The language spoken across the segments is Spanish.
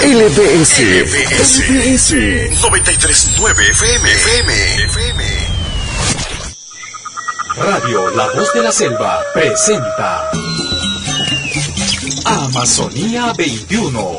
LBS 93.9 FM. Radio La Voz de la Selva presenta Amazonía 21.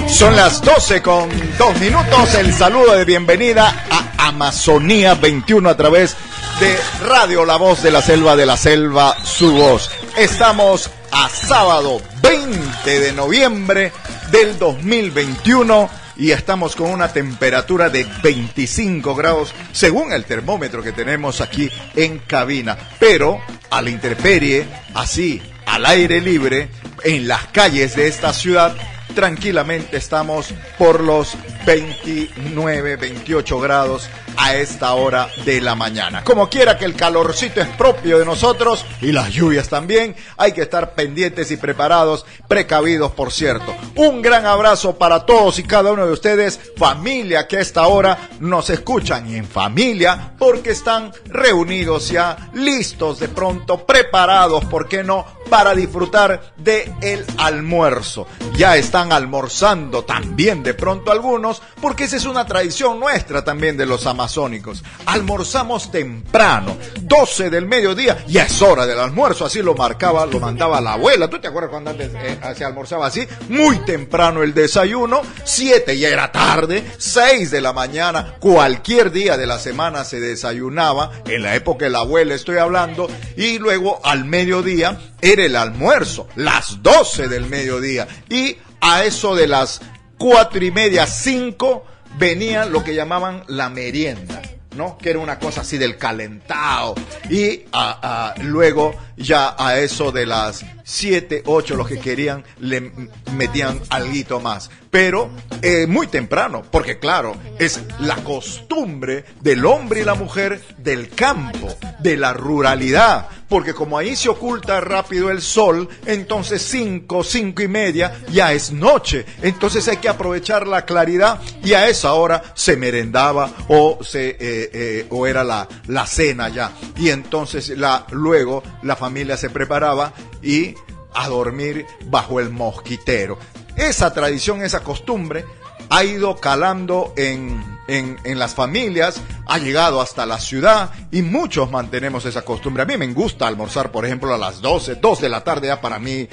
Son las 12:02. El saludo de bienvenida a Amazonía 21 a través de Radio La Voz de la Selva, su voz. Estamos a sábado 20 de noviembre del 2021 y estamos con una temperatura de 25 grados según el termómetro que tenemos aquí en cabina. Pero a la intemperie, así, al aire libre, en las calles de esta ciudad, tranquilamente estamos por los 29, 28 grados a esta hora de la mañana. Como quiera que el calorcito es propio de nosotros y las lluvias también, hay que estar pendientes y preparados, precavidos por cierto. Un gran abrazo para todos y cada uno de ustedes, familia que a esta hora nos escuchan y en familia porque están reunidos ya, listos de pronto, preparados, ¿por qué no?, para disfrutar de el almuerzo. Ya están almorzando también de pronto algunos, porque esa es una tradición nuestra también de los amazónicos. Almorzamos temprano, 12 del mediodía, ya es hora del almuerzo, así lo mandaba la abuela. ¿Tú te acuerdas cuando antes se almorzaba así? Muy temprano el desayuno, 7 ya era tarde, 6 de la mañana, cualquier día de la semana se desayunaba, en la época de la abuela estoy hablando, y luego al mediodía era el almuerzo, las 12 del mediodía, y a eso de las 4:30, 5, venía lo que llamaban la merienda, ¿no? Que era una cosa así del calentado, y luego ya a eso de las 7, 8, los que querían le metían alguito más, pero muy temprano, porque claro, es la costumbre del hombre y la mujer del campo, de la ruralidad, porque como ahí se oculta rápido el sol, entonces 5:30 ya es noche, entonces hay que aprovechar la claridad, y a esa hora se merendaba o era la cena ya, y entonces luego la familia se preparaba y a dormir bajo el mosquitero. Esa tradición, esa costumbre ha ido calando en las familias, ha llegado hasta la ciudad y muchos mantenemos esa costumbre. A mí me gusta almorzar, por ejemplo, a las 2 de la tarde, ya para mí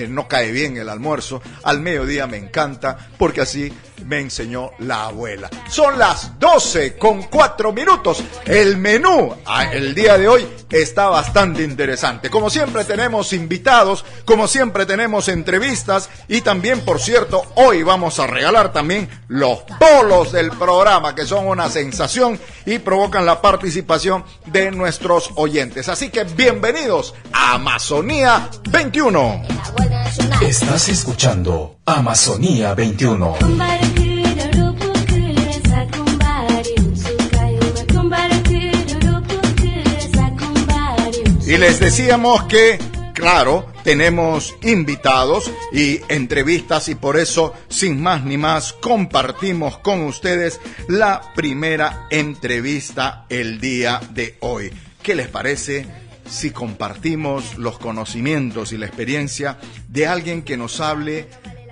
no cae bien el almuerzo. Al mediodía me encanta porque así me enseñó la abuela. Son las 12:04. El menú el día de hoy está bastante interesante. Como siempre tenemos invitados, como siempre tenemos entrevistas y también, por cierto, hoy vamos a regalar también los polos del programa, que son una sensación y provocan la participación de nuestros oyentes. Así que bienvenidos a Amazonía 21. Estás escuchando Amazonía 21. Y les decíamos que, claro, tenemos invitados y entrevistas, y por eso, sin más ni más, compartimos con ustedes la primera entrevista el día de hoy. ¿qué les parece si compartimos los conocimientos y la experiencia de alguien que nos hable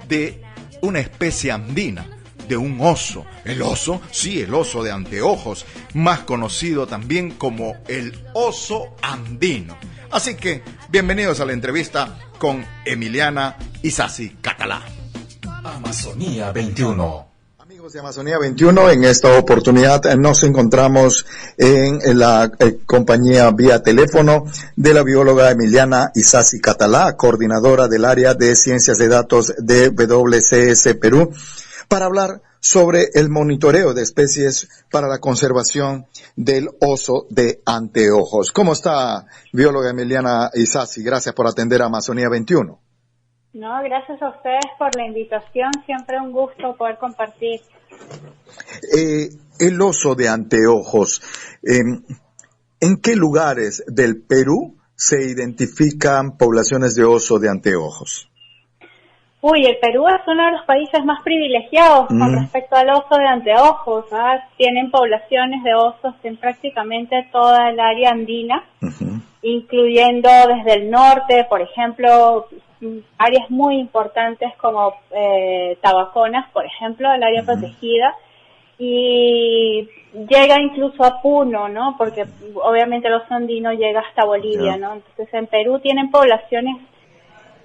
de una especie andina, de un oso? El oso, sí, el oso de anteojos, más conocido también como el oso andino. Así que, bienvenidos a la entrevista con Emiliana Isasi Catalá. Amazonía 21. Amigos de Amazonía 21, en esta oportunidad nos encontramos en la compañía vía teléfono de la bióloga Emiliana Isasi Catalá, coordinadora del área de ciencias de datos de WCS Perú, para hablar sobre el monitoreo de especies para la conservación del oso de anteojos. ¿Cómo está, bióloga Emiliana Isasi? Gracias por atender a Amazonía 21. No, gracias a ustedes por la invitación, siempre un gusto poder compartir. El oso de anteojos, ¿en qué lugares del Perú se identifican poblaciones de oso de anteojos? Uy, el Perú es uno de los países más privilegiados con respecto al oso de anteojos, ¿ah? Tienen poblaciones de osos en prácticamente toda el área andina, incluyendo desde el norte, por ejemplo, áreas muy importantes como Tabaconas, por ejemplo, el área protegida, y llega incluso a Puno, ¿no? Porque obviamente el oso andino llega hasta Bolivia, ¿no? Entonces en Perú tienen poblaciones,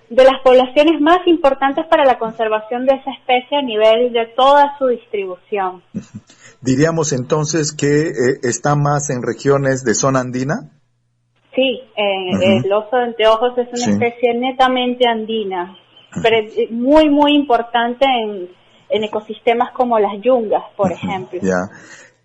de las poblaciones más importantes para la conservación de esa especie a nivel de toda su distribución. Diríamos entonces que está más en regiones de zona andina. Sí, el oso de anteojos es una especie netamente andina, pero muy, muy importante en ecosistemas como las yungas, por ejemplo. Ya.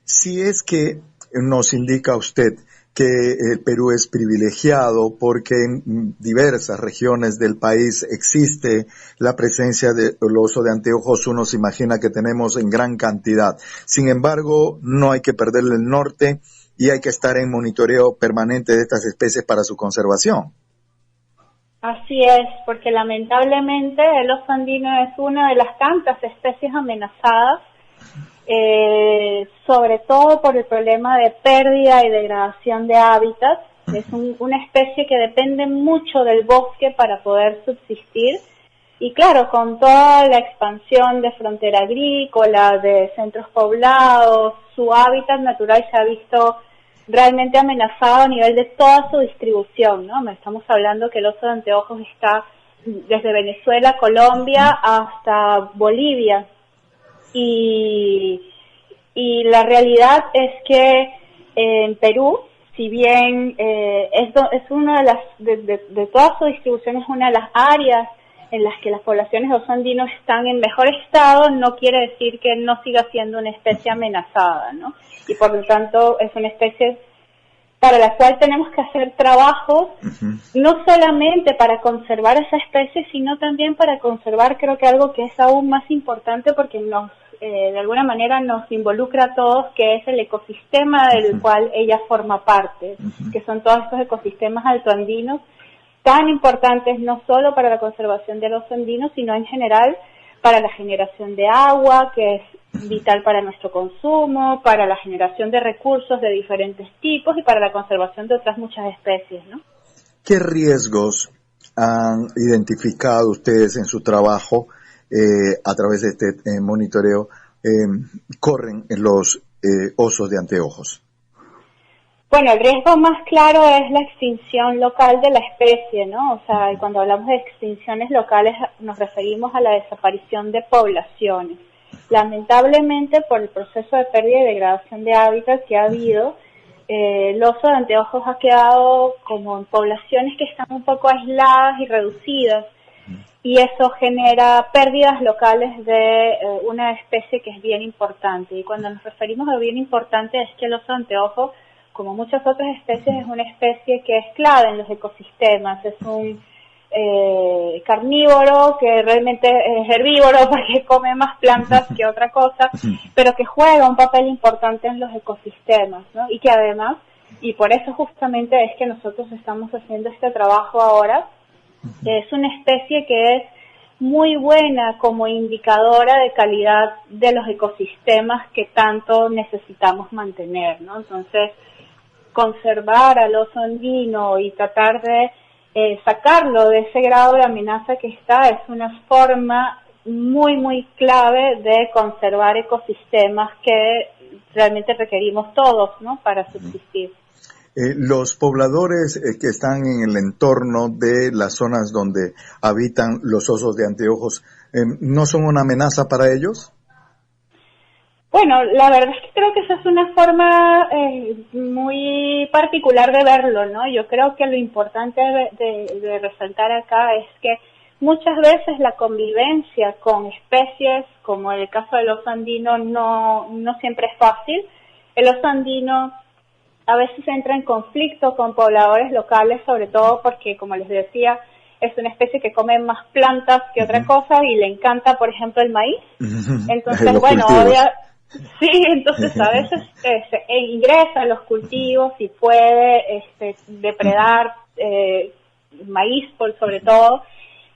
Si es que nos indica usted que el Perú es privilegiado porque en diversas regiones del país existe la presencia del oso de anteojos, uno se imagina que tenemos en gran cantidad. Sin embargo, no hay que perderle el norte y hay que estar en monitoreo permanente de estas especies para su conservación. Así es, porque lamentablemente el oso andino es una de las tantas especies amenazadas, sobre todo por el problema de pérdida y degradación de hábitats. Es una especie que depende mucho del bosque para poder subsistir. Y claro, con toda la expansión de frontera agrícola, de centros poblados, su hábitat natural se ha visto realmente amenazado a nivel de toda su distribución, ¿no? Estamos hablando que el oso de anteojos está desde Venezuela, Colombia, hasta Bolivia. Y la realidad es que en Perú, si bien esto es una de toda su distribución, es una de las áreas en las que las poblaciones de oso andino están en mejor estado, no quiere decir que no siga siendo una especie amenazada, ¿no? Y por lo tanto es una especie para la cual tenemos que hacer trabajos, no solamente para conservar esa especie, sino también para conservar, creo que algo que es aún más importante porque nos, de alguna manera nos involucra a todos, que es el ecosistema del cual ella forma parte, que son todos estos ecosistemas altoandinos, tan importantes no solo para la conservación del oso andino, sino en general para la generación de agua, que es vital para nuestro consumo, para la generación de recursos de diferentes tipos y para la conservación de otras muchas especies, ¿no? ¿Qué riesgos han identificado ustedes en su trabajo a través de este monitoreo corren en los osos de anteojos? Bueno, el riesgo más claro es la extinción local de la especie, ¿no? O sea, cuando hablamos de extinciones locales nos referimos a la desaparición de poblaciones. Lamentablemente, por el proceso de pérdida y degradación de hábitat que ha habido, el oso de anteojos ha quedado como en poblaciones que están un poco aisladas y reducidas, y eso genera pérdidas locales de una especie que es bien importante. Y cuando nos referimos a bien importante es que el oso de anteojos, como muchas otras especies, es una especie que es clave en los ecosistemas, es un carnívoro que realmente es herbívoro porque come más plantas que otra cosa, pero que juega un papel importante en los ecosistemas, ¿no? Y que además, y por eso justamente es que nosotros estamos haciendo este trabajo ahora, es una especie que es muy buena como indicadora de calidad de los ecosistemas que tanto necesitamos mantener, ¿no? Entonces, conservar al oso andino y tratar de sacarlo de ese grado de amenaza que está, es una forma muy, muy clave de conservar ecosistemas que realmente requerimos todos, ¿no?, para subsistir. Los pobladores que están en el entorno de las zonas donde habitan los osos de anteojos, ¿no son una amenaza para ellos? Bueno, la verdad es que creo que esa es una forma muy particular de verlo, ¿no? Yo creo que lo importante de resaltar acá es que muchas veces la convivencia con especies, como en el caso del oso andino, no siempre es fácil. El oso andino a veces entra en conflicto con pobladores locales, sobre todo porque, como les decía, es una especie que come más plantas que otra cosa y le encanta, por ejemplo, el maíz. Entonces, bueno, entonces a veces ingresa a los cultivos y puede depredar maíz, sobre todo.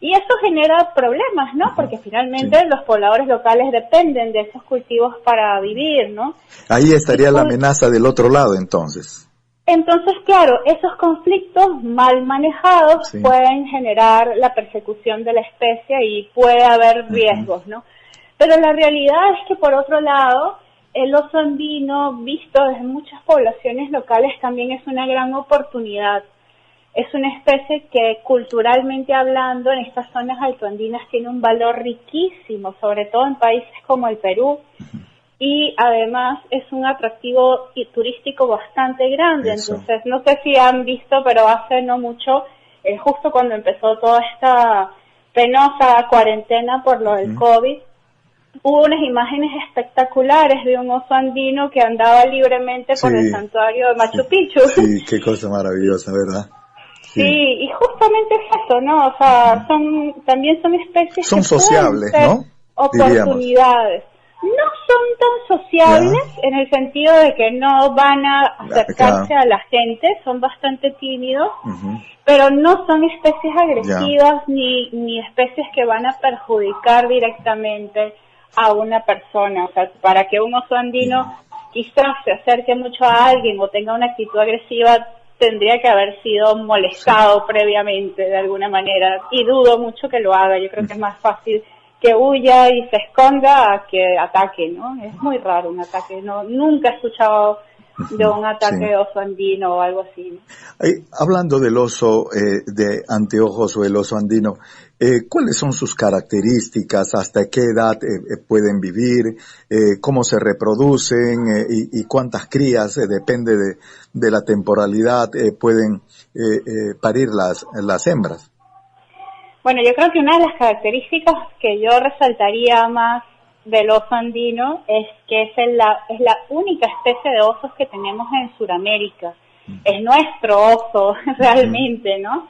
Y eso genera problemas, ¿no? Porque finalmente los pobladores locales dependen de esos cultivos para vivir, ¿no? Ahí estaría la amenaza del otro lado, entonces. Entonces, claro, esos conflictos mal manejados pueden generar la persecución de la especie y puede haber riesgos, ¿no? Pero la realidad es que, por otro lado, el oso andino, visto desde muchas poblaciones locales, también es una gran oportunidad. Es una especie que, culturalmente hablando, en estas zonas altoandinas tiene un valor riquísimo, sobre todo en países como el Perú, y además es un atractivo turístico bastante grande. Eso. Entonces, no sé si han visto, pero hace no mucho, justo cuando empezó toda esta penosa cuarentena por lo del COVID, hubo unas imágenes espectaculares de un oso andino que andaba libremente por el santuario de Machu Picchu. Sí, qué cosa maravillosa, ¿verdad? Sí, y justamente es eso, ¿no? O sea, también son especies son que sociables, ¿no? Oportunidades. Diríamos. No son tan sociables en el sentido de que no van a acercarse a la gente, son bastante tímidos, pero no son especies agresivas ni especies que van a perjudicar directamente a una persona. O sea, para que un oso andino quizás se acerque mucho a alguien o tenga una actitud agresiva, tendría que haber sido molestado previamente de alguna manera, y dudo mucho que lo haga. Yo creo que es más fácil que huya y se esconda a que ataque, ¿no? Es muy raro un ataque, nunca he escuchado de un ataque de oso andino o algo así, ¿no? Hablando del oso de anteojos o el oso andino, ¿cuáles son sus características? ¿Hasta qué edad pueden vivir? ¿Cómo se reproducen? Y cuántas crías, depende de la temporalidad, pueden parir las hembras? Bueno, yo creo que una de las características que yo resaltaría más del oso andino es que es la única especie de osos que tenemos en Sudamérica. Es nuestro oso realmente, ¿no?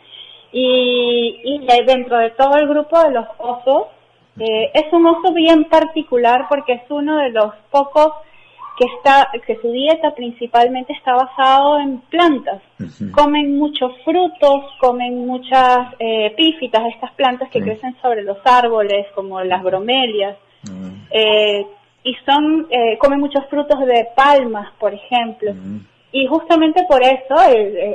Y dentro de todo el grupo de los osos, es un oso bien particular porque es uno de los pocos que su dieta principalmente está basado en plantas. Comen muchos frutos, comen muchas epífitas, estas plantas que crecen sobre los árboles, como las bromelias, y comen muchos frutos de palmas, por ejemplo. Y justamente por eso,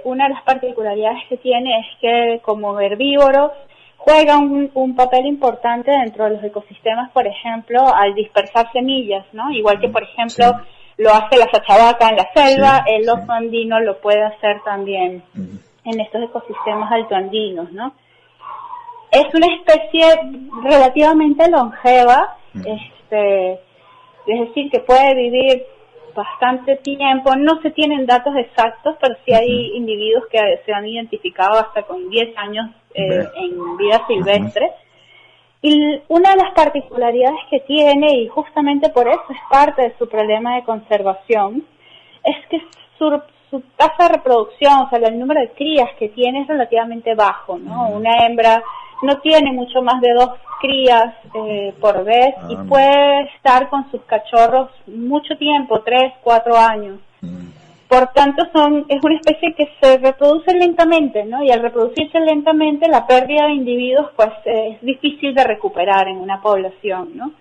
una de las particularidades que tiene es que, como herbívoro, juega un papel importante dentro de los ecosistemas, por ejemplo, al dispersar semillas, ¿no? Igual que, por ejemplo, lo hace la sachavaca en la selva, el oso andino lo puede hacer también en estos ecosistemas altoandinos, ¿no? Es una especie relativamente longeva, es decir, que puede vivir bastante tiempo. No se tienen datos exactos, pero sí hay individuos que se han identificado hasta con 10 años en vida silvestre. Y una de las particularidades que tiene, y justamente por eso es parte de su problema de conservación, es que su tasa de reproducción, o sea, el número de crías que tiene es relativamente bajo, ¿no? Una hembra no tiene mucho más de 2 crías por vez y puede estar con sus cachorros mucho tiempo, 3, 4 años. Por tanto, es una especie que se reproduce lentamente, ¿no? Y al reproducirse lentamente, la pérdida de individuos, pues, es difícil de recuperar en una población, ¿no?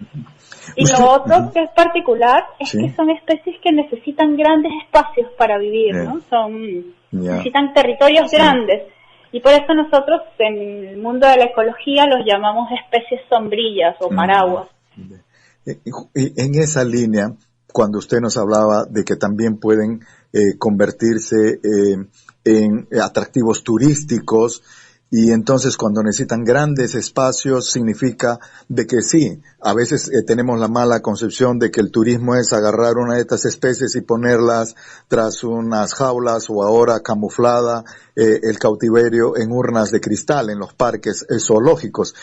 Y lo otro que es particular es que son especies que necesitan grandes espacios para vivir, ¿no? Necesitan territorios grandes. Y por eso nosotros en el mundo de la ecología los llamamos especies sombrillas o paraguas. Y en esa línea, cuando usted nos hablaba de que también pueden convertirse en atractivos turísticos, y entonces cuando necesitan grandes espacios significa de que sí, a veces tenemos la mala concepción de que el turismo es agarrar una de estas especies y ponerlas tras unas jaulas o ahora camuflada el cautiverio en urnas de cristal en los parques zoológicos.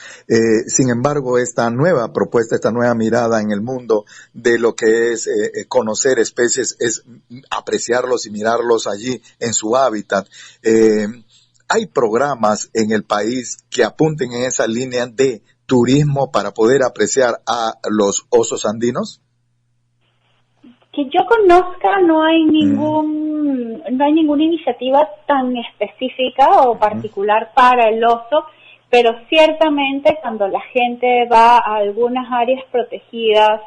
Sin embargo, esta nueva propuesta, esta nueva mirada en el mundo de lo que es conocer especies es apreciarlos y mirarlos allí en su hábitat. ¿Hay programas en el país que apunten en esa línea de turismo para poder apreciar a los osos andinos? Que yo conozca, no hay ninguna iniciativa tan específica o particular para el oso, pero ciertamente cuando la gente va a algunas áreas protegidas,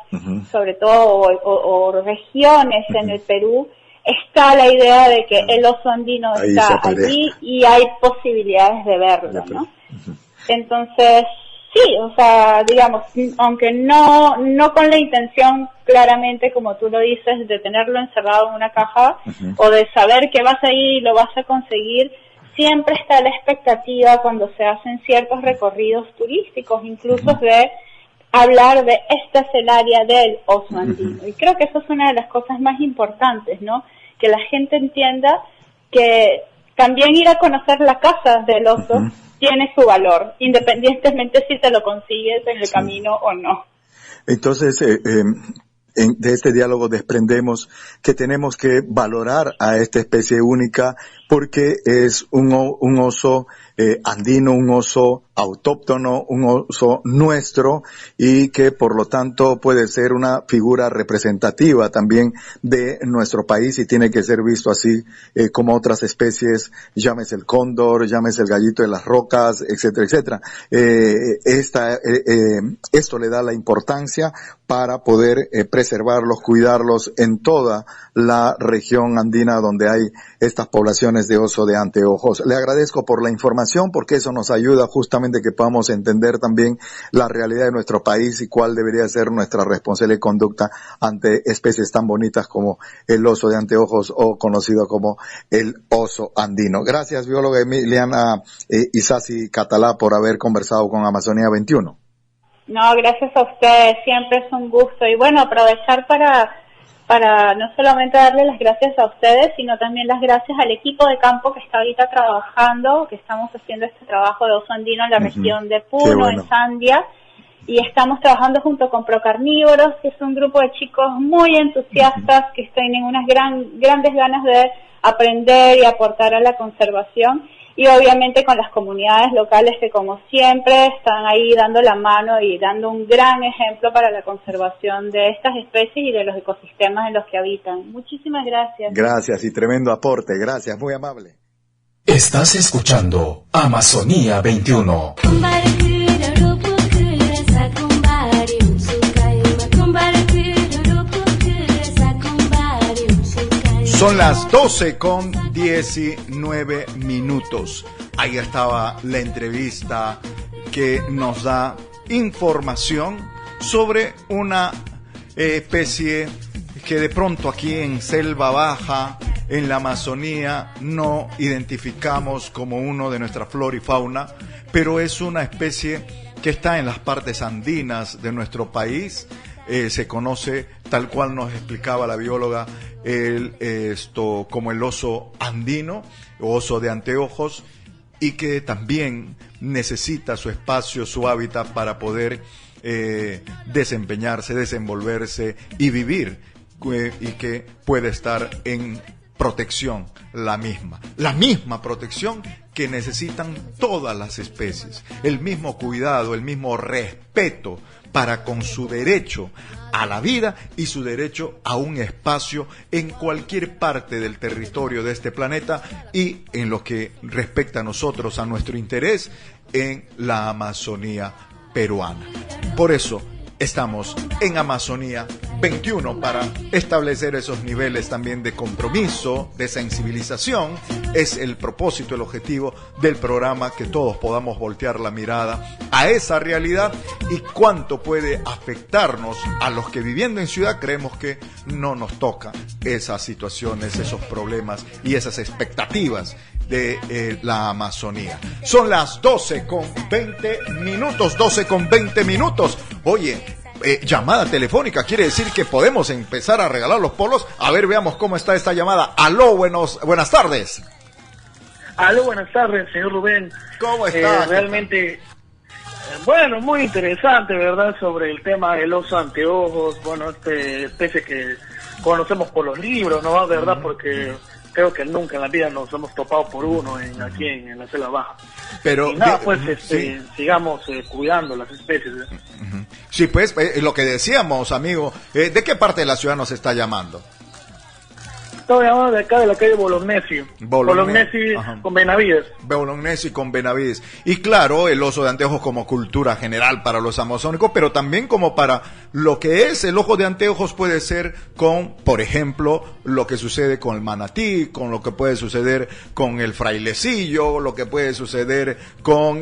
sobre todo o regiones en el Perú, está la idea de que el oso andino está allí y hay posibilidades de verlo, ¿no? Entonces, sí, o sea, digamos, aunque no con la intención claramente, como tú lo dices, de tenerlo encerrado en una caja o de saber que vas a ir y lo vas a conseguir, siempre está la expectativa cuando se hacen ciertos recorridos turísticos, incluso de hablar de esta es el área del oso andino. Y creo que eso es una de las cosas más importantes, ¿no? Que la gente entienda que también ir a conocer la casa del oso tiene su valor, independientemente si te lo consigues en el camino o no. Entonces, de este diálogo desprendemos que tenemos que valorar a esta especie única porque es un oso andino, un oso autóctono, un oso nuestro y que por lo tanto puede ser una figura representativa también de nuestro país y tiene que ser visto así como otras especies, llámese el cóndor, llámese el gallito de las rocas, etcétera, etcétera. Esto le da la importancia para poder preservarlos, cuidarlos en toda la región andina donde hay estas poblaciones de oso de anteojos. Le agradezco por la información porque eso nos ayuda justamente que podamos entender también la realidad de nuestro país y cuál debería ser nuestra responsable conducta ante especies tan bonitas como el oso de anteojos o conocido como el oso andino. Gracias, bióloga Emiliana Isasi Catalá, por haber conversado con Amazonía 21. No, gracias a ustedes, siempre es un gusto. Y bueno, aprovechar para no solamente darle las gracias a ustedes, sino también las gracias al equipo de campo que está ahorita trabajando, que estamos haciendo este trabajo de oso andino en la región de Puno, en Sandia, y estamos trabajando junto con Procarnívoros, que es un grupo de chicos muy entusiastas que tienen unas grandes ganas de aprender y aportar a la conservación. Y obviamente con las comunidades locales que como siempre están ahí dando la mano y dando un gran ejemplo para la conservación de estas especies y de los ecosistemas en los que habitan. Muchísimas gracias. Gracias y tremendo aporte. Gracias, muy amable. Estás escuchando Amazonía 21. Son las 12:19. Ahí estaba la entrevista que nos da información sobre una especie que de pronto aquí en Selva Baja, en la Amazonía, no identificamos como uno de nuestra flora y fauna, pero es una especie que está en las partes andinas de nuestro país. Se conoce, tal cual nos explicaba la bióloga, como el oso andino, oso de anteojos, y que también necesita su espacio, su hábitat para poder desempeñarse, desenvolverse y vivir, y que puede estar en protección la misma protección que necesitan todas las especies, el mismo cuidado, el mismo respeto para con su derecho a la vida y su derecho a un espacio en cualquier parte del territorio de este planeta y en lo que respecta a nosotros, a nuestro interés en la Amazonía peruana. Por eso, estamos en Amazonía 21 para establecer esos niveles también de compromiso, de sensibilización. Es el propósito, el objetivo del programa, que todos podamos voltear la mirada a esa realidad y cuánto puede afectarnos a los que viviendo en ciudad creemos que no nos toca esas situaciones, esos problemas y esas expectativas de la Amazonía. Son las 12:20 minutos. Oye, llamada telefónica, quiere decir que podemos empezar a regalar los polos. A ver, veamos cómo está esta llamada. Aló, buenas tardes. Aló, buenas tardes, señor Rubén. ¿Cómo está? Realmente, bueno, muy interesante, ¿verdad? Sobre el tema del oso anteojos, bueno, especie que conocemos por los libros, ¿no? ¿Verdad? Porque creo que nunca en la vida nos hemos topado por uno aquí en la selva baja. Pero y nada, pues sí, sigamos cuidando las especies. Sí, pues lo que decíamos, amigo, ¿de qué parte de la ciudad nos está llamando? Estoy llamando de acá, de la calle Bolognesi con Benavides. Bolognesi con Benavides. Y claro, el oso de anteojos como cultura general para los amazónicos, pero también como para lo que es el ojo de anteojos puede ser con, por ejemplo, lo que sucede con el manatí, con lo que puede suceder con el frailecillo, lo que puede suceder con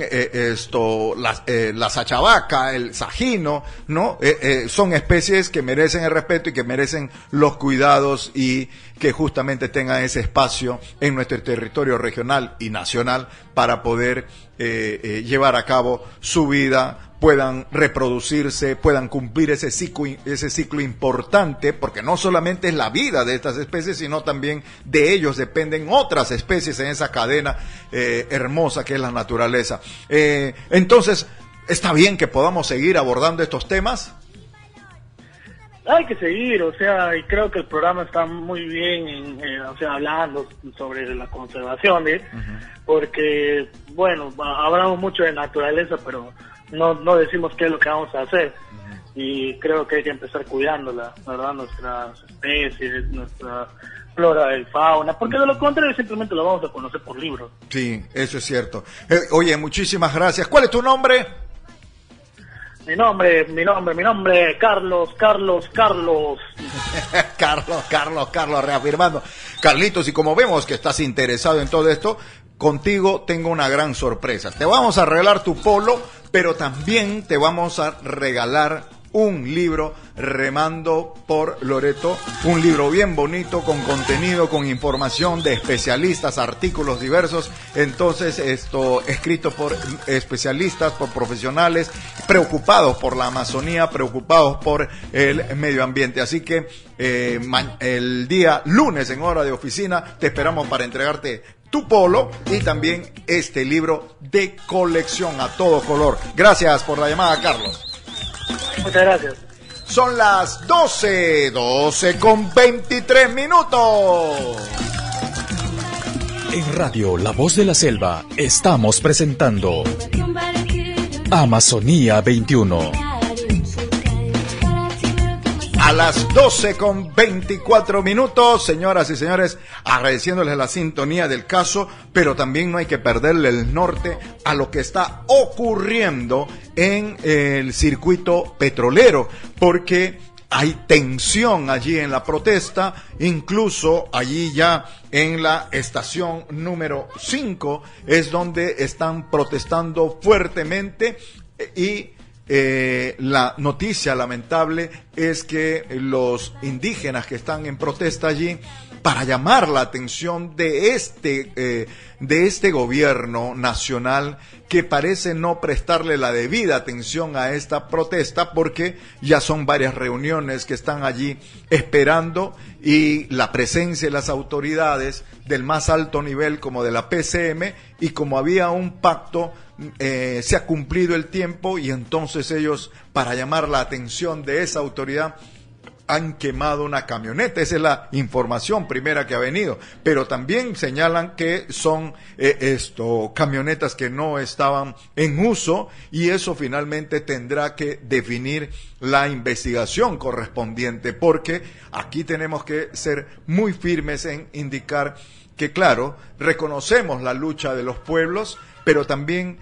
la sachavaca, el sajino, ¿no? Son especies que merecen el respeto y que merecen los cuidados y que justamente tengan ese espacio en nuestro territorio regional y nacional para poder llevar a cabo su vida, puedan reproducirse, puedan cumplir ese ciclo importante, porque no solamente es la vida de estas especies, sino también de ellos dependen otras especies en esa cadena hermosa que es la naturaleza. Entonces, ¿está bien que podamos seguir abordando estos temas? Hay que seguir, o sea, y creo que el programa está muy bien, hablando sobre la conservación, porque, bueno, hablamos mucho de naturaleza, pero no decimos qué es lo que vamos a hacer, y creo que hay que empezar cuidándola, ¿verdad? Nuestras especies, nuestra flora y fauna, porque de lo contrario simplemente lo vamos a conocer por libros. Sí, eso es cierto. Oye, muchísimas gracias. ¿Cuál es tu nombre? Mi nombre, Carlos. Carlos, reafirmando. Carlitos, y como vemos que estás interesado en todo esto, contigo tengo una gran sorpresa. Te vamos a regalar tu polo, pero también te vamos a regalar un libro, Remando por Loreto, un libro bien bonito, con contenido, con información de especialistas, artículos diversos. Entonces, escrito por especialistas, por profesionales preocupados por la Amazonía, preocupados por el medio ambiente. Así que el día lunes en hora de oficina te esperamos para entregarte tu polo y también este libro de colección a todo color. Gracias por la llamada, Carlos. Muchas gracias. Son las 12:23 minutos. En Radio La Voz de la Selva estamos presentando Amazonía 21. A las 12:24 minutos, señoras y señores, agradeciéndoles la sintonía del caso, pero también no hay que perderle el norte a lo que está ocurriendo en el circuito petrolero, porque hay tensión allí en la protesta, incluso allí ya en la estación número 5 es donde están protestando fuertemente y la noticia lamentable es que los indígenas que están en protesta allí, para llamar la atención de este gobierno nacional, que parece no prestarle la debida atención a esta protesta, porque ya son varias reuniones que están allí esperando, y la presencia de las autoridades del más alto nivel como de la PCM, y como había un pacto, se ha cumplido el tiempo, y entonces ellos, para llamar la atención de esa autoridad, han quemado una camioneta. Esa es la información primera que ha venido, pero también señalan que son camionetas que no estaban en uso, y eso finalmente tendrá que definir la investigación correspondiente, porque aquí tenemos que ser muy firmes en indicar que, claro, reconocemos la lucha de los pueblos, pero también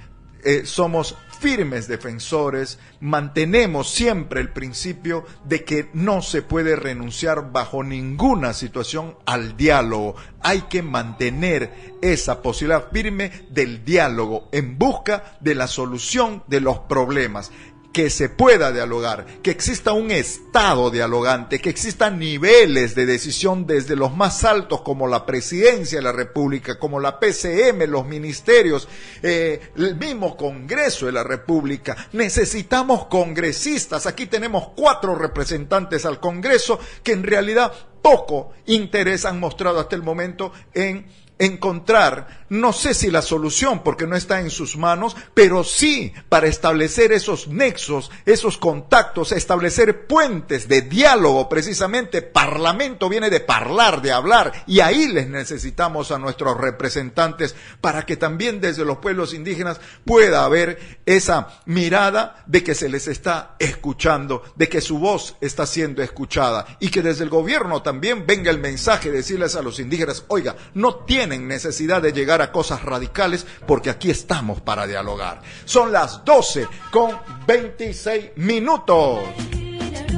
somos firmes defensores, mantenemos siempre el principio de que no se puede renunciar bajo ninguna situación al diálogo. Hay que mantener esa posibilidad firme del diálogo en busca de la solución de los problemas. Que se pueda dialogar, que exista un Estado dialogante, que existan niveles de decisión desde los más altos como la Presidencia de la República, como la PCM, los ministerios, el mismo Congreso de la República. Necesitamos congresistas. Aquí tenemos 4 representantes al Congreso que en realidad poco interés han mostrado hasta el momento en encontrar, no sé si la solución, porque no está en sus manos, pero sí para establecer esos nexos, esos contactos, establecer puentes de diálogo. Precisamente, parlamento viene de parlar, de hablar, y ahí les necesitamos a nuestros representantes para que también desde los pueblos indígenas pueda haber esa mirada de que se les está escuchando, de que su voz está siendo escuchada, y que desde el gobierno también venga el mensaje de decirles a los indígenas: oiga, no tienen necesidad de llegar a cosas radicales, porque aquí estamos para dialogar. Son las 12:26.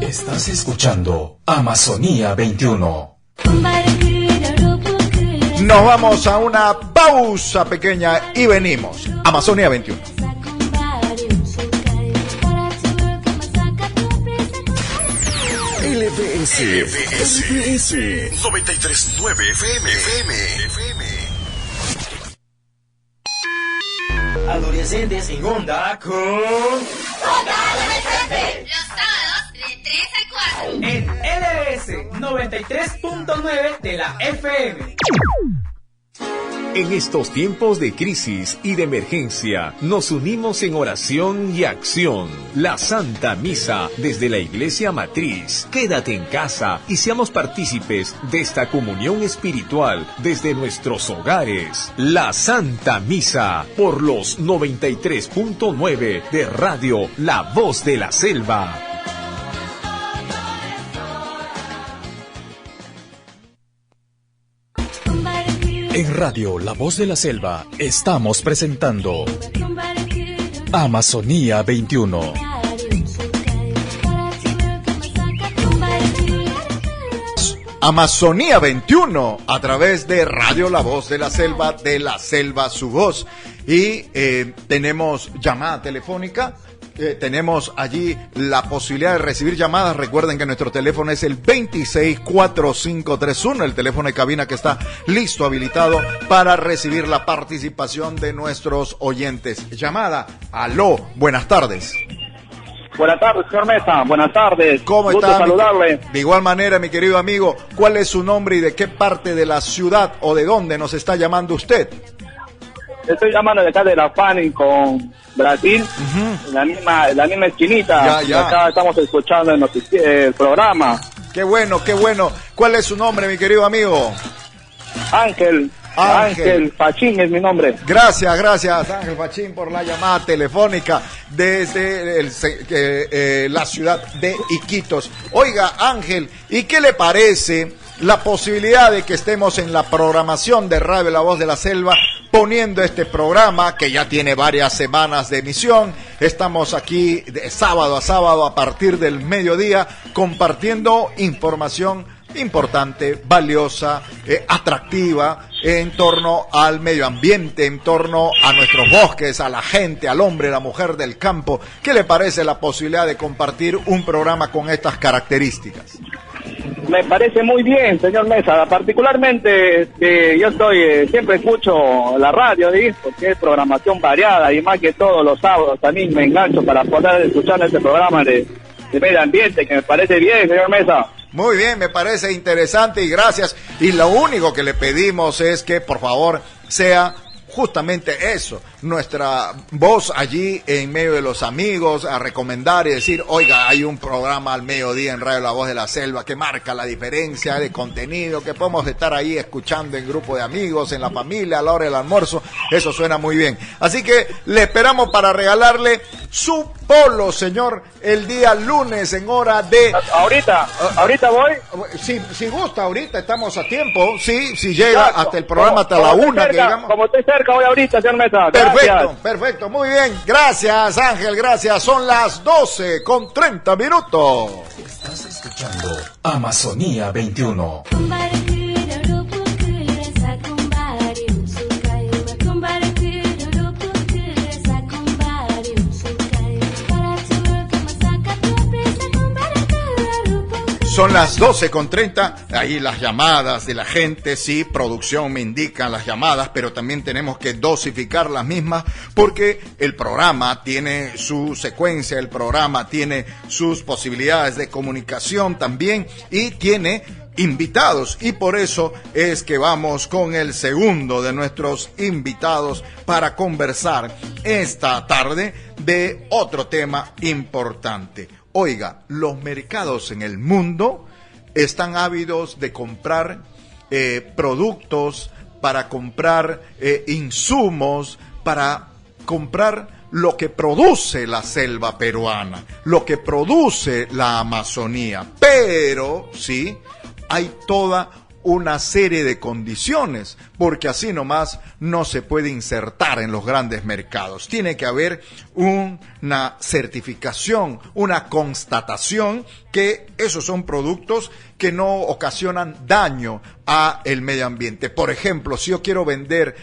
Estás escuchando Amazonía 21. Nos vamos a una pausa pequeña y venimos. Amazonía 21. LPS 93.9 FM. Adolescentes en onda con... Los sábados de 3 a 4. En LS 93.9 de la FM. En estos tiempos de crisis y de emergencia, nos unimos en oración y acción. La Santa Misa desde la Iglesia Matriz. Quédate en casa y seamos partícipes de esta comunión espiritual desde nuestros hogares. La Santa Misa por los 93.9 de Radio La Voz de la Selva. En Radio La Voz de la Selva estamos presentando Amazonía 21. Amazonía 21 a través de Radio La Voz de la Selva su voz. Y tenemos llamada telefónica. Tenemos allí la posibilidad de recibir llamadas. Recuerden que nuestro teléfono es el 264531, el teléfono de cabina que está listo, habilitado para recibir la participación de nuestros oyentes. Llamada, aló, buenas tardes. Buenas tardes, señor Mesa, buenas tardes. ¿Cómo Gusto está? saludarle. De igual manera, mi querido amigo, ¿cuál es su nombre y de qué parte de la ciudad o de dónde nos está llamando usted? Estoy llamando de acá de la FANI con Brasil, la misma esquinita. Ya. Acá estamos escuchando el programa. Qué bueno, qué bueno. ¿Cuál es su nombre, mi querido amigo? Ángel Pachín es mi nombre. Gracias, Ángel Pachín, por la llamada telefónica desde la ciudad de Iquitos. Oiga, Ángel, ¿y qué le parece la posibilidad de que estemos en la programación de Radio La Voz de la Selva poniendo este programa que ya tiene varias semanas de emisión? Estamos aquí de sábado a sábado a partir del mediodía compartiendo información importante, valiosa, atractiva en torno al medio ambiente, en torno a nuestros bosques, a la gente, al hombre, a la mujer del campo. ¿Qué le parece la posibilidad de compartir un programa con estas características? Me parece muy bien, señor Mesa. Particularmente, yo siempre escucho la radio, ¿sí? Porque es programación variada y más que todo los sábados también me engancho para poder escuchar este programa de medio ambiente, que me parece bien, señor Mesa. Muy bien, me parece interesante y gracias. Y lo único que le pedimos es que, por favor, sea justamente eso, nuestra voz allí en medio de los amigos, a recomendar y decir, oiga, hay un programa al mediodía en Radio La Voz de la Selva que marca la diferencia de contenido, que podemos estar ahí escuchando en grupo de amigos, en la familia, a la hora del almuerzo. Eso suena muy bien. Así que le esperamos para regalarle su Polo, señor, el día lunes en hora de... ¿Ahorita voy? Si gusta, ahorita estamos a tiempo, sí, si llega hasta el programa hasta la 1, que digamos. Como estoy cerca, voy ahorita, señor Mesa. Perfecto, muy bien. Gracias, Ángel, gracias. Son las 12:30. Estás escuchando Amazonía 21. Son las 12:30, ahí las llamadas de la gente, sí, producción me indican las llamadas, pero también tenemos que dosificar las mismas porque el programa tiene su secuencia, el programa tiene sus posibilidades de comunicación también y tiene invitados, y por eso es que vamos con el segundo de nuestros invitados para conversar esta tarde de otro tema importante. Oiga, los mercados en el mundo están ávidos de comprar productos, para comprar insumos, para comprar lo que produce la selva peruana, lo que produce la Amazonía. Pero, sí, hay toda una serie de condiciones, porque así nomás no se puede insertar en los grandes mercados. Tiene que haber una certificación, una constatación que esos son productos que no ocasionan daño a el medio ambiente. Por ejemplo, si yo quiero vender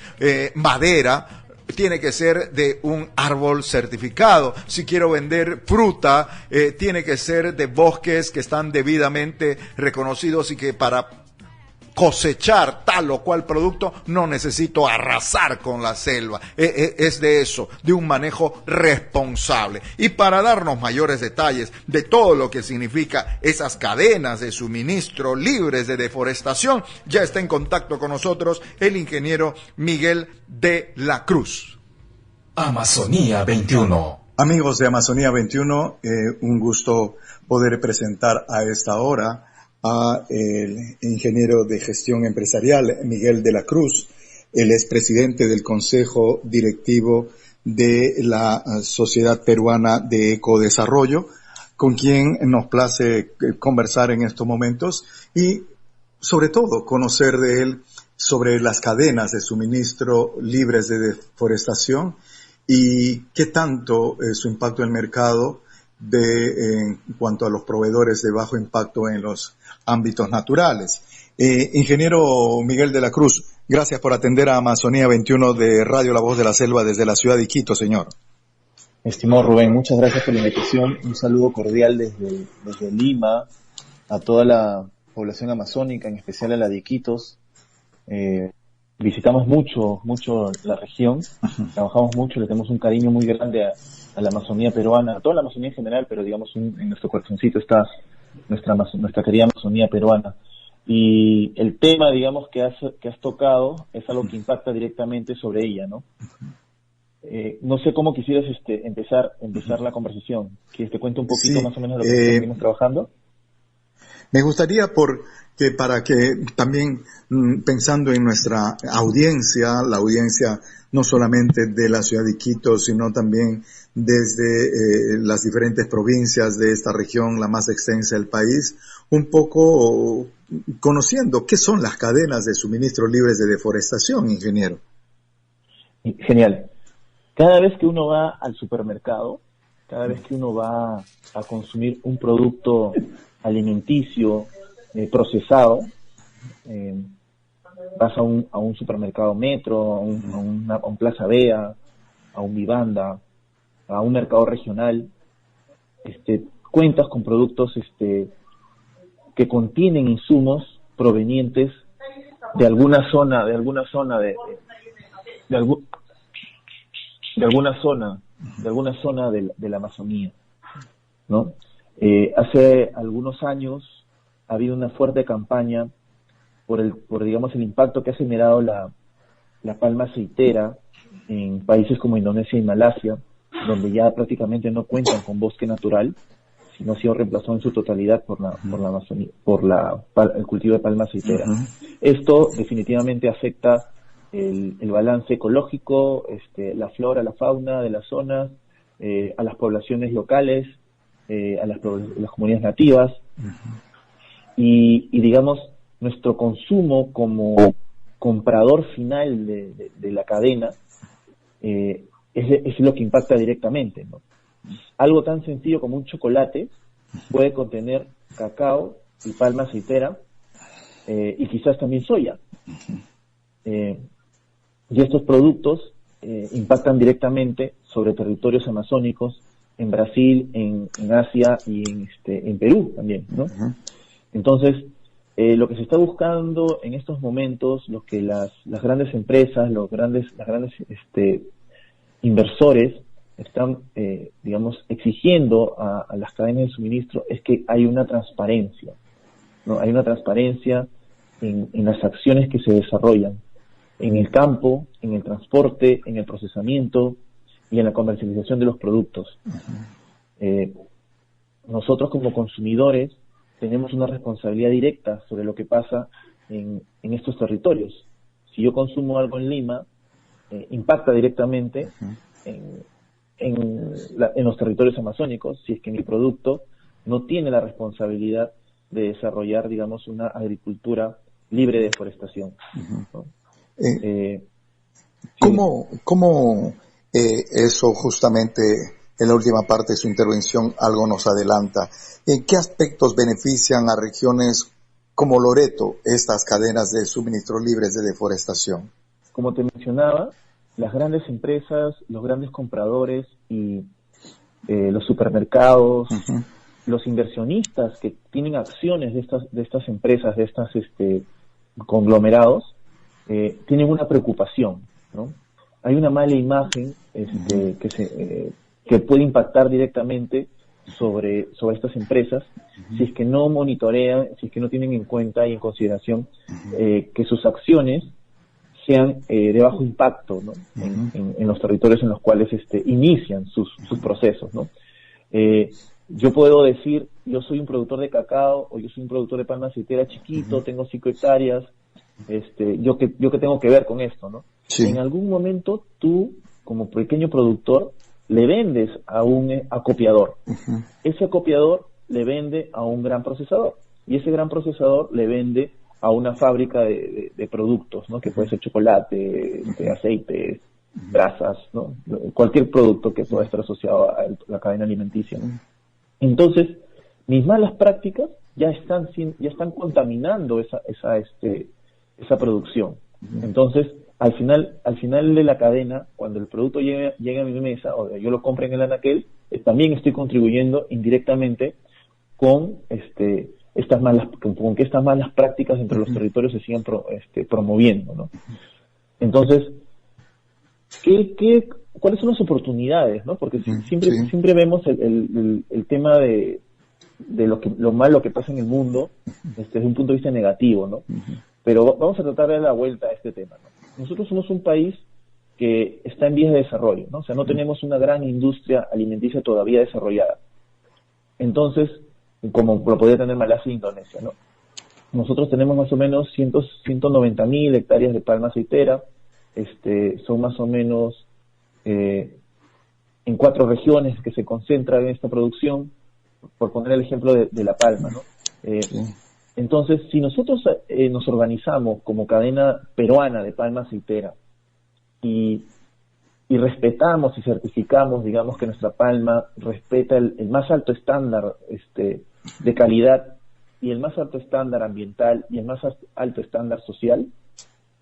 madera, tiene que ser de un árbol certificado. Si quiero vender fruta, tiene que ser de bosques que están debidamente reconocidos y que para cosechar tal o cual producto no necesito arrasar con la selva. Es de eso, de un manejo responsable. Y para darnos mayores detalles de todo lo que significa esas cadenas de suministro libres de deforestación, ya está en contacto con nosotros el ingeniero Miguel de la Cruz. Amazonía 21. Amigos de Amazonía 21, un gusto poder presentar a esta hora a el ingeniero de gestión empresarial Miguel de la Cruz. Él es presidente del Consejo Directivo de la Sociedad Peruana de Ecodesarrollo, con quien nos place conversar en estos momentos y sobre todo conocer de él sobre las cadenas de suministro libres de deforestación y qué tanto su impacto en el mercado en cuanto a los proveedores de bajo impacto en los ámbitos naturales. Ingeniero Miguel de la Cruz, gracias por atender a Amazonía 21 de Radio La Voz de la Selva desde la ciudad de Iquitos, señor. Estimado Rubén, muchas gracias por la invitación. Un saludo cordial desde Lima a toda la población amazónica, en especial a la de Iquitos. Visitamos mucho la región, trabajamos mucho, le tenemos un cariño muy grande a la Amazonía peruana, a toda la Amazonía en general, pero digamos en nuestro corazoncito está nuestra querida Amazonía peruana. Y el tema, digamos, que has tocado es algo que impacta directamente sobre ella, ¿no? No sé cómo quisieras empezar la conversación. ¿Quieres te cuento un poquito más o menos de lo que estamos trabajando? Me gustaría para que también pensando en nuestra audiencia, la audiencia no solamente de la ciudad de Iquitos, sino también desde las diferentes provincias de esta región, la más extensa del país, un poco conociendo qué son las cadenas de suministro libres de deforestación, ingeniero. Genial. Cada vez que uno va al supermercado, cada vez que uno va a consumir un producto alimenticio procesado, vas a un supermercado Metro, a un Plaza Vea, a un Vivanda, a un mercado regional, cuentas con productos que contienen insumos provenientes de alguna zona de la Amazonía, ¿no? Hace algunos años ha habido una fuerte campaña por digamos el impacto que ha generado la palma aceitera en países como Indonesia y Malasia, donde ya prácticamente no cuentan con bosque natural, sino ha sido reemplazado en su totalidad por el cultivo de palma aceitera. Uh-huh. Esto definitivamente afecta el balance ecológico, la flora, la fauna de las zonas, a las poblaciones locales, a las comunidades nativas, y digamos, nuestro consumo como comprador final de la cadena es lo que impacta directamente, ¿no? Algo tan sencillo como un chocolate puede contener cacao y palma aceitera, y quizás también soya. Y estos productos impactan directamente sobre territorios amazónicos en Brasil, en Asia y en Perú también, ¿no? Entonces, lo que se está buscando en estos momentos, lo que las grandes empresas, las grandes inversores están, digamos, exigiendo a las cadenas de suministro es que hay una transparencia, ¿no? Hay una transparencia en las acciones que se desarrollan en el campo, en el transporte, en el procesamiento y en la comercialización de los productos. Nosotros como consumidores tenemos una responsabilidad directa sobre lo que pasa en estos territorios. Si yo consumo algo en Lima, impacta directamente en los territorios amazónicos, si es que mi producto no tiene la responsabilidad de desarrollar, digamos, una agricultura libre de deforestación, ¿no? ¿Cómo eso justamente en la última parte de su intervención algo nos adelanta? ¿En qué aspectos benefician a regiones como Loreto estas cadenas de suministro libres de deforestación? Como te mencionaba, las grandes empresas, los grandes compradores y los supermercados, los inversionistas que tienen acciones de estas empresas, de estas conglomerados, tienen una preocupación, ¿no? Hay una mala imagen que puede impactar directamente sobre estas empresas si es que no monitorean, si es que no tienen en cuenta y en consideración que sus acciones sean de bajo impacto, ¿no? En los territorios en los cuales inician sus procesos, ¿no? Yo puedo decir, yo soy un productor de cacao o yo soy un productor de palma aceitera chiquito, tengo 5 hectáreas, yo que tengo que ver con esto, ¿no? Sí. En algún momento tú, como pequeño productor, le vendes a un acopiador. Ese acopiador le vende a un gran procesador y ese gran procesador le vende a una fábrica de productos, ¿no? Que puede ser chocolate, aceites, grasas, ¿no? Cualquier producto que pueda estar asociado a la cadena alimenticia, ¿no? Entonces, mis malas prácticas ya están contaminando esa producción. Entonces, al final de la cadena, cuando el producto llega a mi mesa o yo lo compre en el anaquel, también estoy contribuyendo indirectamente con que estas malas prácticas entre los territorios se sigan promoviendo, ¿no? Entonces, ¿cuáles son las oportunidades, ¿no? Porque siempre vemos el tema de lo malo que pasa en el mundo desde un punto de vista negativo, ¿no? Pero vamos a tratar de dar la vuelta a este tema, ¿no? Nosotros somos un país que está en vías de desarrollo, ¿no? O sea, no tenemos una gran industria alimenticia todavía desarrollada. Entonces, como lo podría tener Malasia e Indonesia, ¿no? Nosotros tenemos más o menos 190.000 hectáreas de palma aceitera, son más o menos en 4 regiones que se concentran en esta producción, por poner el ejemplo de la palma, ¿no? Entonces, si nosotros nos organizamos como cadena peruana de palma aceitera y respetamos y certificamos, digamos, que nuestra palma respeta el más alto estándar de calidad y el más alto estándar ambiental y el más alto estándar social,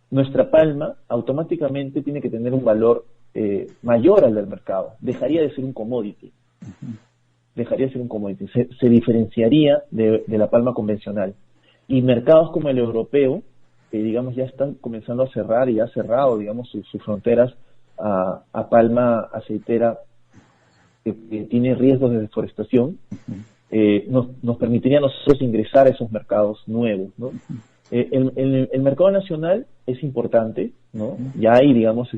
nuestra palma automáticamente tiene que tener un valor mayor al del mercado. Dejaría de ser un commodity. Se diferenciaría de la palma convencional. Y mercados como el europeo, digamos, ya están comenzando a cerrar y ha cerrado, digamos, sus fronteras a palma aceitera que tiene riesgos de deforestación, nos permitiría a nosotros ingresar a esos mercados nuevos, ¿no? El mercado nacional es importante, ¿no? Ya hay, digamos,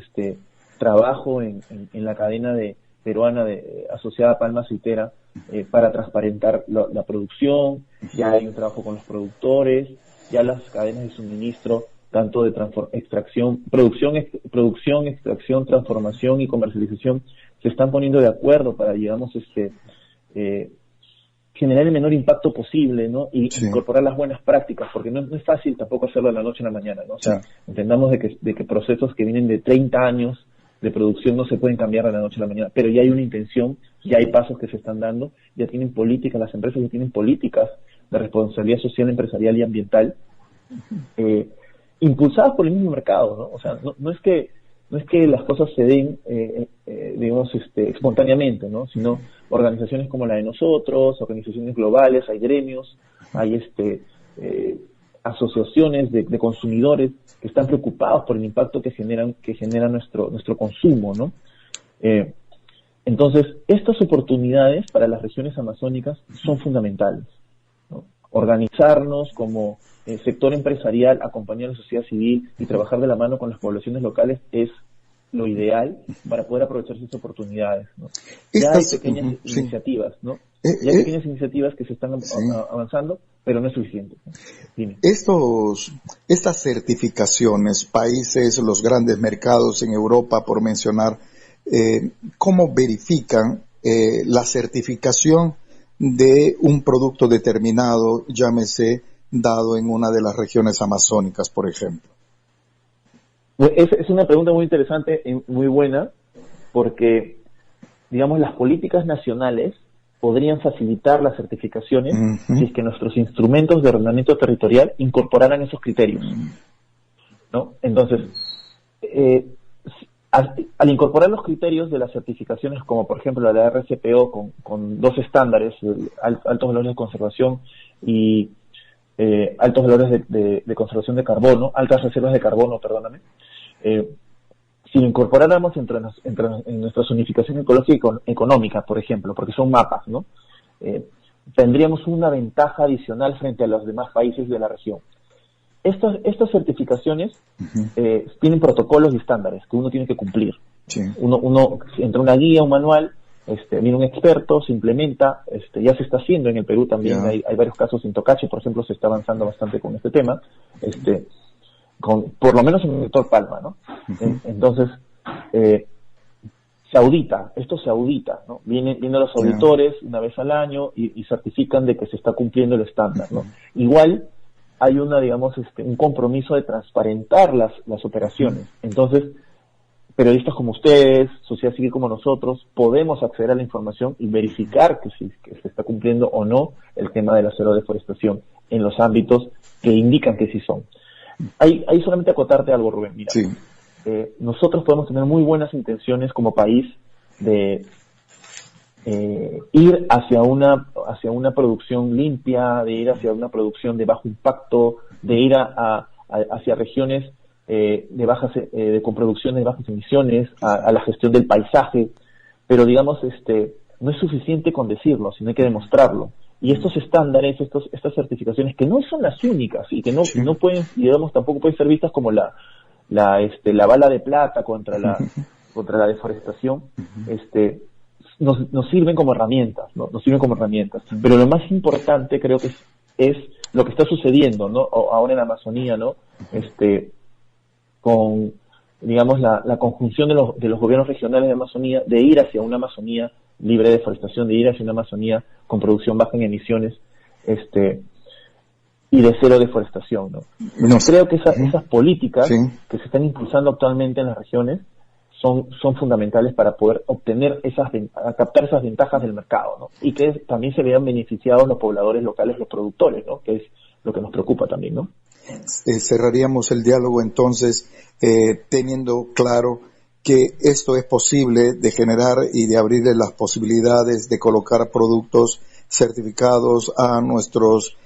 trabajo en la cadena peruana asociada a palma aceitera para transparentar la producción, ya hay un trabajo con los productores, ya las cadenas de suministro tanto de producción, extracción, transformación y comercialización, se están poniendo de acuerdo para, digamos, generar el menor impacto posible, ¿no? Y incorporar las buenas prácticas, porque no es fácil tampoco hacerlo de la noche a la mañana, ¿no? O sea, entendamos de que procesos que vienen de 30 años de producción no se pueden cambiar de la noche a la mañana, pero ya hay una intención, ya hay pasos que se están dando, ya tienen políticas, las empresas ya tienen políticas de responsabilidad social, empresarial y ambiental, impulsadas por el mismo mercado, ¿no? O sea, no es que las cosas se den, digamos, espontáneamente, ¿no? Sino organizaciones como la de nosotros, organizaciones globales, hay gremios, hay asociaciones de consumidores que están preocupados por el impacto que genera nuestro consumo, ¿no? Entonces, estas oportunidades para las regiones amazónicas son fundamentales, ¿no? Organizarnos como sector empresarial, acompañar a la sociedad civil y trabajar de la mano con las poblaciones locales es lo ideal para poder aprovechar esas oportunidades, ¿no? Ya hay pequeñas iniciativas, ¿no? Ya hay pequeñas iniciativas que se están avanzando, pero no es suficiente, ¿no? Dime. Estas certificaciones, países, los grandes mercados en Europa, por mencionar, ¿cómo verifican la certificación de un producto determinado, llámese, dado en una de las regiones amazónicas, por ejemplo? Es una pregunta muy interesante y muy buena, porque, digamos, las políticas nacionales podrían facilitar las certificaciones si es que nuestros instrumentos de ordenamiento territorial incorporaran esos criterios, ¿no? Entonces, al incorporar los criterios de las certificaciones, como por ejemplo la de RCPO con dos estándares, altos valores de conservación y altos valores de conservación de carbono, altas reservas de carbono, perdóname, si lo incorporáramos en nuestra zonificación ecológica y económica, por ejemplo, porque son mapas, ¿no? Tendríamos una ventaja adicional frente a los demás países de la región. Estas certificaciones tienen protocolos y estándares que uno tiene que cumplir. Sí. Uno entra una guía, un manual, viene un experto, se implementa, ya se está haciendo en el Perú también, hay varios casos en Tocache, por ejemplo, se está avanzando bastante con este tema, por lo menos en el sector palma, ¿no? Entonces, se audita, ¿no? Vienen los auditores una vez al año y certifican de que se está cumpliendo el estándar, ¿no? Igual hay un compromiso de transparentar las operaciones. Entonces, periodistas como ustedes, sociedad civil como nosotros, podemos acceder a la información y verificar que se está cumpliendo o no el tema de la cero deforestación en los ámbitos que indican que sí son. Hay solamente acotarte algo, Rubén. Mira, nosotros podemos tener muy buenas intenciones como país de ir hacia una producción limpia, de ir hacia una producción de bajo impacto, de ir hacia regiones con producciones de bajas emisiones, a la gestión del paisaje, pero digamos, no es suficiente con decirlo, sino hay que demostrarlo. Y estos estándares, estas certificaciones, que no son las únicas y que no pueden, digamos, tampoco pueden ser vistas como la bala de plata contra la deforestación, nos sirven como herramientas, ¿no? Nos sirven como herramientas. Pero lo más importante creo que es lo que está sucediendo, ¿no? Ahora en la Amazonía, ¿no? Con, digamos, la conjunción de los gobiernos regionales de Amazonía, de ir hacia una Amazonía libre de deforestación, de ir hacia una Amazonía con producción baja en emisiones, y de cero deforestación, ¿no? Creo que esas políticas que se están impulsando actualmente en las regiones son fundamentales para poder obtener captar esas ventajas del mercado, ¿no? Y que también se vean beneficiados los pobladores locales, los productores, ¿no? Que es lo que nos preocupa también, ¿no? Cerraríamos el diálogo entonces teniendo claro que esto es posible de generar y de abrirle las posibilidades de colocar productos certificados a nuestros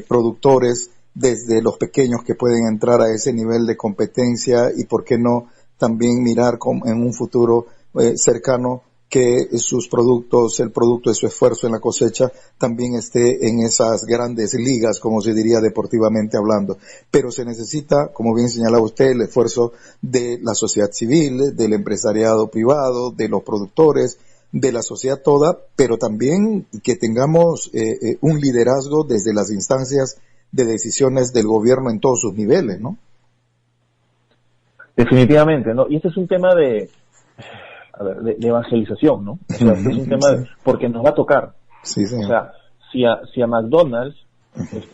productores, desde los pequeños que pueden entrar a ese nivel de competencia y, por qué no, también mirar en un futuro cercano que sus productos, el producto de su esfuerzo en la cosecha, también esté en esas grandes ligas, como se diría deportivamente hablando. Pero se necesita, como bien señalaba usted, el esfuerzo de la sociedad civil, del empresariado privado, de los productores, de la sociedad toda, pero también que tengamos un liderazgo desde las instancias de decisiones del gobierno en todos sus niveles, ¿no? Definitivamente, ¿no? Y este es un tema de evangelización, ¿no? O sea, este es un tema porque nos va a tocar. Sí, sí. O sea, si a McDonald's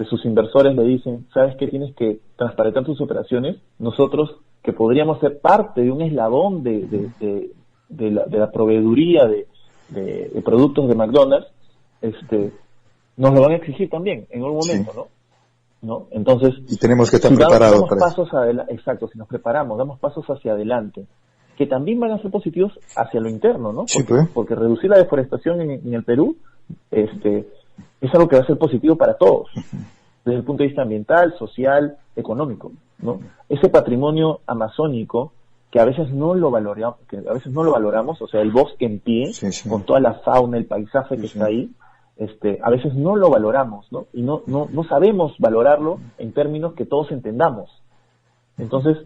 sus inversores le dicen, ¿sabes qué? Tienes que transparentar tus operaciones. Nosotros, que podríamos ser parte de un eslabón de la proveeduría de productos de McDonald's, nos lo van a exigir también en algún momento, ¿no? Entonces, y tenemos que estar preparados para eso. Exacto, si nos preparamos, damos pasos hacia adelante, que también van a ser positivos hacia lo interno, ¿no? Porque reducir la deforestación en el Perú es algo que va a ser positivo para todos, desde el punto de vista ambiental, social, económico, ¿no? Ese patrimonio amazónico que a veces no lo valoramos, o sea, el bosque en pie, con toda la fauna, el paisaje que está ahí, a veces no lo valoramos, ¿no? Y no sabemos valorarlo en términos que todos entendamos. Entonces,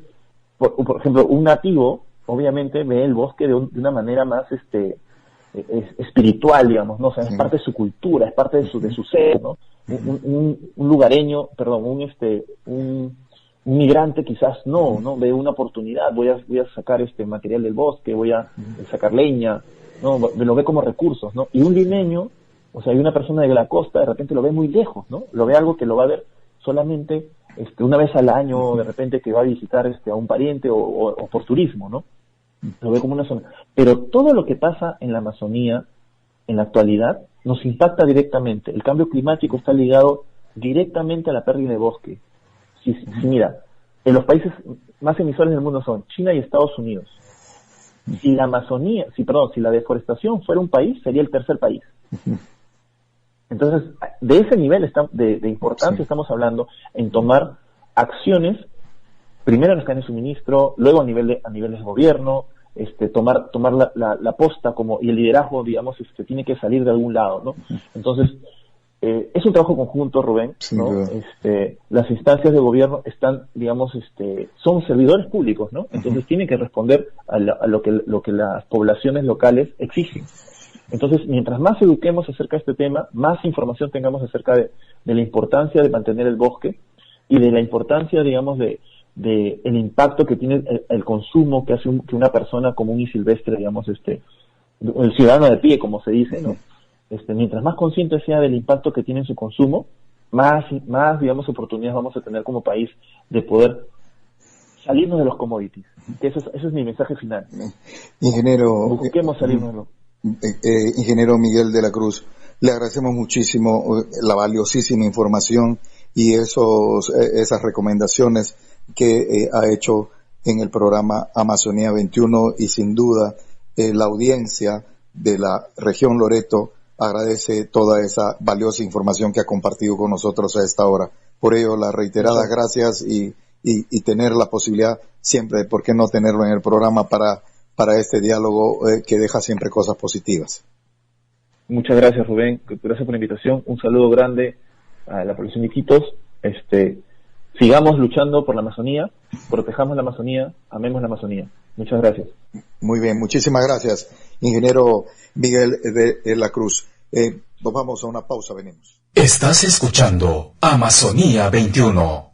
por ejemplo, un nativo obviamente ve el bosque de una manera más espiritual, digamos, ¿no? O sea, es parte de su cultura, es parte de su ser, ¿no? Un lugareño, perdón, un migrante quizás no ve una oportunidad, voy a sacar material del bosque, voy a sacar leña, no, lo ve como recursos, ¿no? Y un limeño, o sea, hay una persona de la costa, de repente lo ve muy lejos, ¿no? Lo ve algo que lo va a ver solamente una vez al año, de repente que va a visitar a un pariente o por turismo, ¿no? Lo ve como una zona. Pero todo lo que pasa en la Amazonía, en la actualidad, nos impacta directamente. El cambio climático está ligado directamente a la pérdida de bosque. Si mira, en los países más emisores del mundo son China y Estados Unidos. Si la deforestación fuera un país, sería el tercer país. Entonces, de ese nivel de importancia estamos hablando en tomar acciones, primero en las cadenas de suministro, luego a niveles de gobierno, tomar la posta y el liderazgo, digamos, tiene que salir de algún lado, ¿no? Entonces, es un trabajo conjunto, Rubén, ¿no? Las instancias de gobierno están, digamos, son servidores públicos, ¿no? Entonces tienen que responder a lo que las poblaciones locales exigen. Entonces, mientras más eduquemos acerca de este tema, más información tengamos acerca de la importancia de mantener el bosque y de la importancia, digamos, de el impacto que tiene el consumo que hace que una persona común y silvestre, digamos, el ciudadano de pie, como se dice, ¿no? Mientras más consciente sea del impacto que tiene en su consumo, más, digamos, oportunidades vamos a tener como país de poder salirnos de los commodities. Ese es mi mensaje final. Ingeniero, busquemos salirnos de los... Ingeniero Miguel de la Cruz, le agradecemos muchísimo la valiosísima información y esas recomendaciones que ha hecho en el programa Amazonía 21, y sin duda la audiencia de la región Loreto agradece toda esa valiosa información que ha compartido con nosotros a esta hora. Por ello, las reiteradas gracias y tener la posibilidad siempre de por qué no tenerlo en el programa para este diálogo que deja siempre cosas positivas. Muchas gracias, Rubén. Gracias por la invitación. Un saludo grande a la población de Iquitos. Sigamos luchando por la Amazonía, protejamos la Amazonía, amemos la Amazonía. Muchas gracias. Muy bien, muchísimas gracias, ingeniero Miguel de la Cruz. Nos vamos a una pausa, venimos. Estás escuchando Amazonía 21.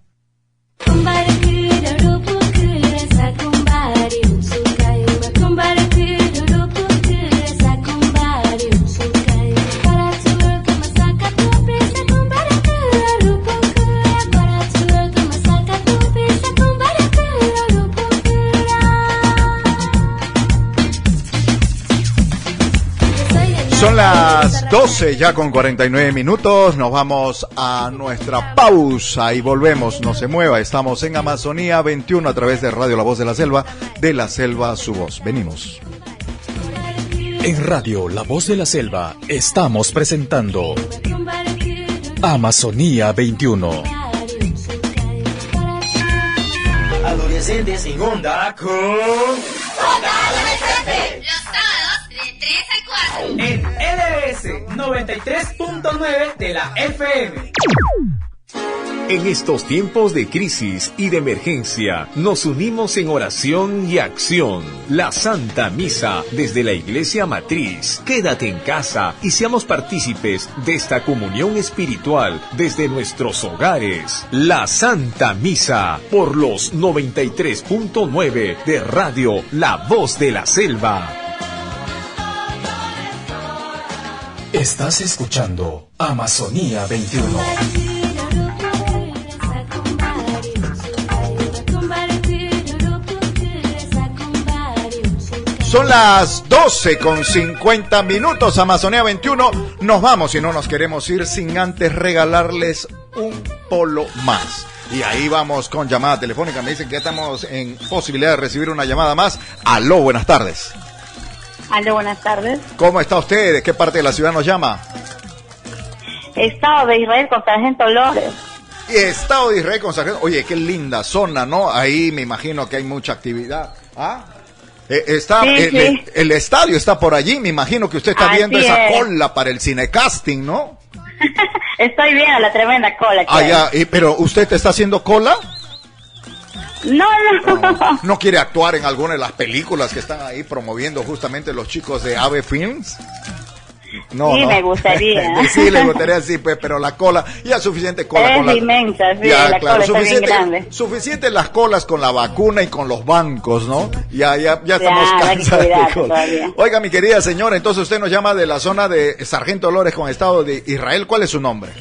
Son las 12 ya con 49 minutos, nos vamos a nuestra pausa y volvemos, no se mueva, estamos en Amazonía 21 a través de Radio La Voz de la Selva su voz, venimos. En Radio La Voz de la Selva estamos presentando Amazonía 21. Adolescentes en onda con... Los sábados de 3 a 4. En LS 93.9 de la FM. En estos tiempos de crisis y de emergencia, nos unimos en oración y acción. La Santa Misa desde la Iglesia Matriz. Quédate en casa y seamos partícipes de esta comunión espiritual desde nuestros hogares. La Santa Misa por los 93.9 de Radio La Voz de la Selva. Estás escuchando Amazonía 21. Son las 12:50, Amazonía 21. Nos vamos y no nos queremos ir sin antes regalarles un polo más. Y ahí vamos con llamada telefónica. Me dicen que ya estamos en posibilidad de recibir una llamada más. Aló, buenas tardes. Aló, buenas tardes. ¿Cómo está usted? ¿De qué parte de la ciudad nos llama? Estado de Israel con Sargento Lores. Estado de Israel con Sargento. Oye, qué linda zona, ¿no? Ahí me imagino que hay mucha actividad. ¿Ah? Sí. El estadio está por allí, me imagino que usted está Así viendo esa es. cola para el cinecasting, ¿no? Estoy viendo la tremenda cola. Ya, pero ¿usted está haciendo cola? No. ¿No quiere actuar en alguna de las películas que están ahí promoviendo justamente los chicos de AVE Films? No, sí, no. me gustaría. Sí, le gustaría, sí, pues, pero la cola, ya suficiente cola. Es con la... inmensa, sí, ya, la claro, cola está bien grande. Suficiente las colas con la vacuna y con los bancos, ¿no? Ya estamos cansados de cola. Oiga, mi querida señora, entonces usted nos llama de la zona de Sargento Lores con Estado de Israel. ¿Cuál es su nombre?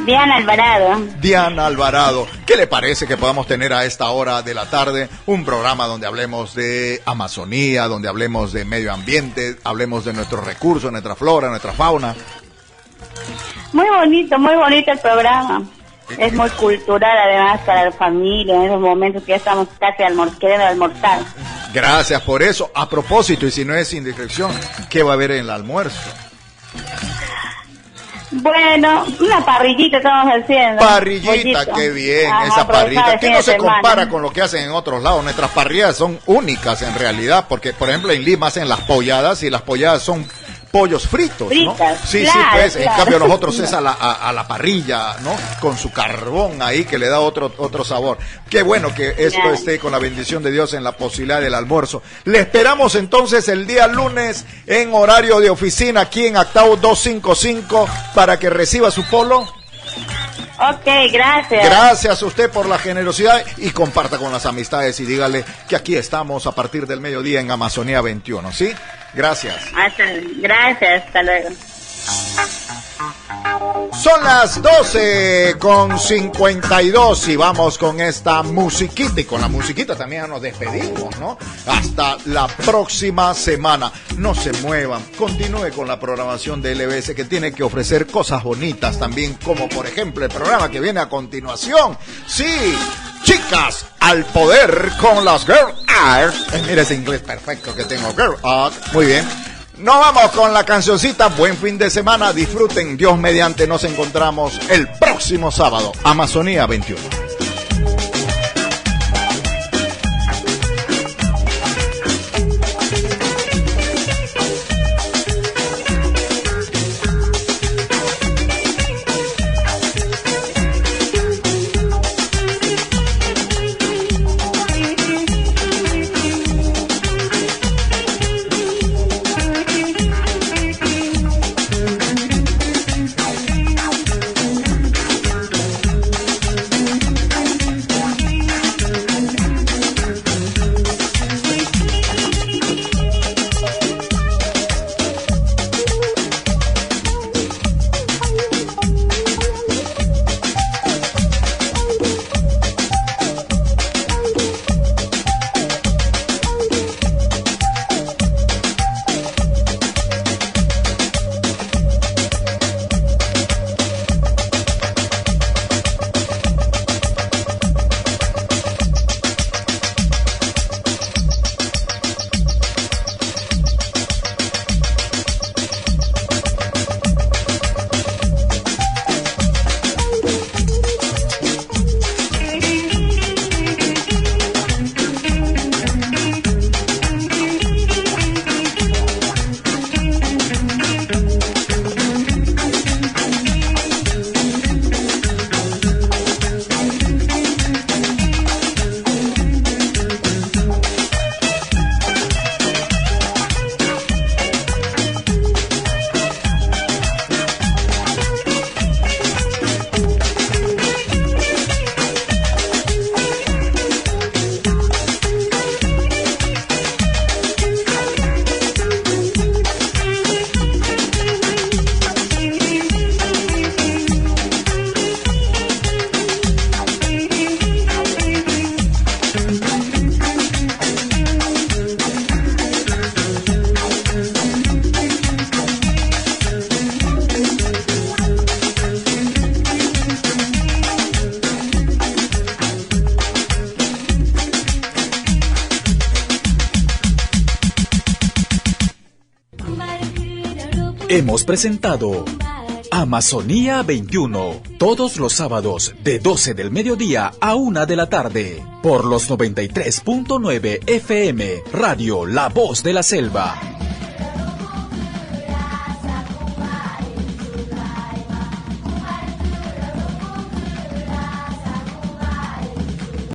Diana Alvarado. Diana Alvarado. ¿Qué le parece que podamos tener a esta hora de la tarde un programa donde hablemos de Amazonía, donde hablemos de medio ambiente, hablemos de nuestros recursos, nuestra flora, nuestra fauna? Muy bonito el programa. Es muy cultural además para la familia en esos momentos que ya estamos casi queriendo almorzar. Gracias por eso. A propósito, y si no es indiscreción, ¿qué va a haber en el almuerzo? Bueno, una parrillita estamos haciendo. Parrillita, qué bien. Ajá, esa parrillita. Que no se compara semana con lo que hacen en otros lados. Nuestras parrillas son únicas en realidad, porque por ejemplo en Lima hacen las polladas y las polladas son pollos fritos, ¿no? Sí, claro, sí, pues, claro. en cambio nosotros es a la parrilla, ¿no? Con su carbón ahí que le da otro sabor. Qué bueno que esto esté con la bendición de Dios en la posibilidad del almuerzo. Le esperamos entonces el día lunes en horario de oficina aquí en Actau 255 para que reciba su polo. Ok, gracias. Gracias a usted por la generosidad y comparta con las amistades y dígale que aquí estamos a partir del mediodía en Amazonía 21, ¿sí? Gracias. Gracias, hasta luego. Son las 12:52 y vamos con esta musiquita, y con la musiquita también nos despedimos, ¿no? Hasta la próxima semana. No se muevan, continúe con la programación de LBS, que tiene que ofrecer cosas bonitas también, como por ejemplo el programa que viene a continuación. Sí, Chicas al Poder con las Girl Art. Mira ese inglés perfecto que tengo, Girl Art. Muy bien. Nos vamos con la cancioncita. Buen fin de semana. Disfruten. Dios mediante. Nos encontramos el próximo sábado. Amazonía 21. Hemos presentado Amazonía 21, todos los sábados de 12 del mediodía a 1 de la tarde, por los 93.9 FM, Radio La Voz de la Selva.